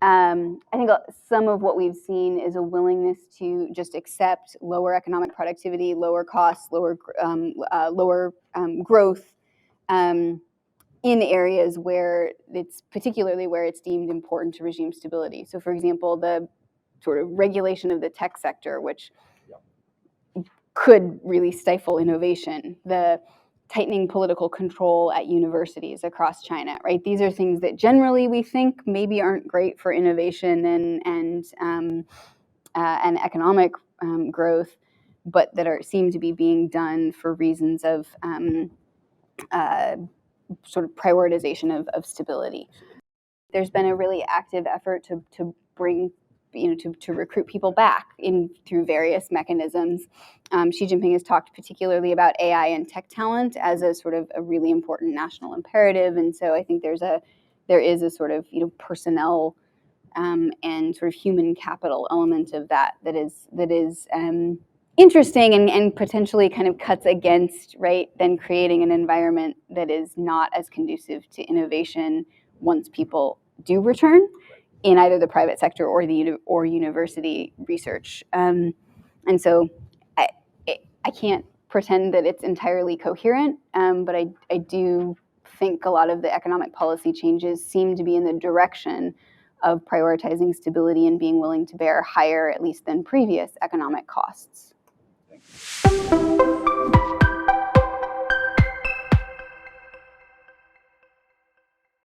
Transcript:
I think some of what we've seen is a willingness to just accept lower economic productivity, lower costs, lower growth in areas where particularly where it's deemed important to regime stability. So, for example, the sort of regulation of the tech sector, which could really stifle innovation, the tightening political control at universities across China, right? These are things that generally we think maybe aren't great for innovation and economic growth, but that seem to be being done for reasons of sort of prioritization of stability. There's been a really active effort to bring, to recruit people back through various mechanisms. Xi Jinping has talked particularly about AI and tech talent as a sort of a really important national imperative, and so I think there is a sort of personnel and sort of human capital element of that is interesting and potentially kind of cuts against, right, then creating an environment that is not as conducive to innovation once people do return in either the private sector or or university research. And so I can't pretend that it's entirely coherent, but I do think a lot of the economic policy changes seem to be in the direction of prioritizing stability and being willing to bear higher, at least than previous, economic costs.